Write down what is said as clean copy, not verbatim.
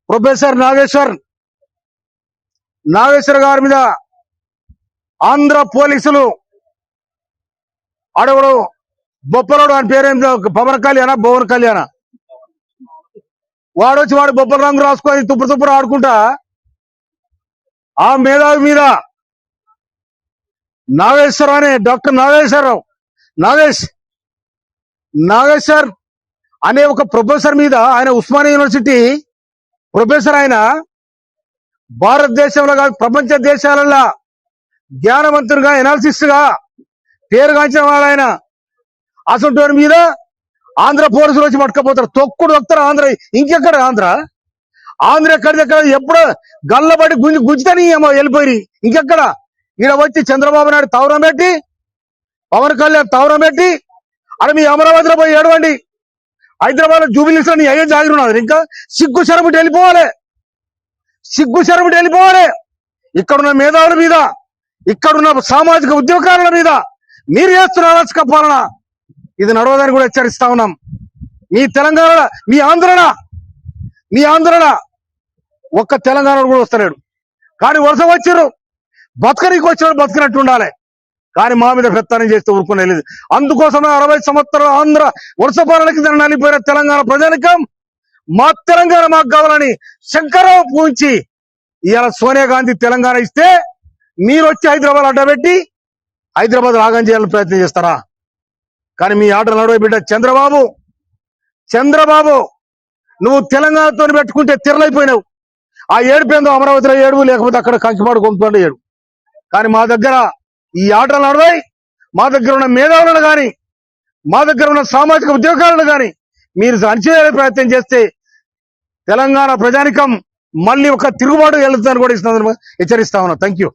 Professor Nageshwar గారి మీద ఆంధ్ర పోలీసులు అడవుడు బొప్పలోడు అని పేరేందో పవన్ భువన్ కళ్యాణ వాడొచ్చి వాడు బొప్పల రంగు రాసుకొని తుప్పు ఆడుకుంటా ఆ మేధావి మీద నాగేశ్వర్ అనే డాక్టర్ నాగేశ్వర్ అనే ఒక ప్రొఫెసర్ మీద, ఆయన ఉస్మానియా యూనివర్సిటీ ప్రొఫెసర్, ఆయన భారతదేశంలో కాదు ప్రపంచ దేశాలలో జ్ఞానవంతుడిగా ఎనాలిసిస్ట్ గా పేరుగాంచిన వాడు ఆయన. అసలు మీద ఆంధ్ర పోలీసులు వచ్చి పట్టుకపోతారు, తొక్కుతారు. ఇంకెక్కడ ఆంధ్ర ఎక్కడిదెక్కడ ఎప్పుడు గల్లబడి గుంజుతని వెళ్ళిపోయి ఇంకెక్కడ. ఈడ వచ్చి చంద్రబాబు నాయుడు తవరం పెట్టి, పవన్ కళ్యాణ్ తవరం పెట్టి, అక్కడ మీ అమరావతిలో పోయి ఏడవండి. హైదరాబాద్ లో జూబిలీస్ లో నీ అయ్యే జాగిరున్నది. ఇంకా సిగ్గు శరబుటి వెళ్ళిపోవాలి. ఇక్కడున్న మేధావుల మీద, ఇక్కడున్న సామాజిక ఉద్యోగాల మీద మీరు చేస్తున్న అరాచక పాలన ఇది నడవదని కూడా హెచ్చరిస్తా ఉన్నాం. మీ తెలంగాణ, మీ ఆంధ్రన ఒక్క తెలంగాణ కూడా వస్తలేడు. కానీ వలస వచ్చారు, బతకనికి వచ్చినాడు, బతకనట్టు ఉండాలి. కానీ మా మీద పెత్తనం చేస్తే ఊరుకునేలేదు. అందుకోసం 60 సంవత్సరాల ఆంధ్ర వలస పాలన కింద నలిపోయిన తెలంగాణ ప్రజానికం మా తెలంగాణ మాకు కావాలని శంకరరావు పూంచి ఇవాళ సోనియా గాంధీ తెలంగాణ ఇస్తే మీరు వచ్చి హైదరాబాద్ అడ్డబెట్టి హైదరాబాద్ రాగం చేయాలని ప్రయత్నం చేస్తారా? కానీ మీ ఆటలు నడవ బిడ్డ చంద్రబాబు నువ్వు తెలంగాణతో పెట్టుకుంటే తిరలైపోయినావు. ఆ ఏడుపేందో అమరావతిలో ఏడు, లేకపోతే అక్కడ కంకిపాడు కొంపుకుంటే ఏడు. కానీ మా దగ్గర ఈ ఆటలు నడవాయి. మా దగ్గర ఉన్న మేధావులను కానీ, మా దగ్గర ఉన్న సామాజిక ఉద్యోగాలను కానీ మీరు అణచివేసే ప్రయత్నం చేస్తే తెలంగాణ ప్రజానికం మళ్ళీ ఒక తిరుగుబాటు వెళ్తుందని కూడా హెచ్చరిస్తా ఉన్నా. Thank you.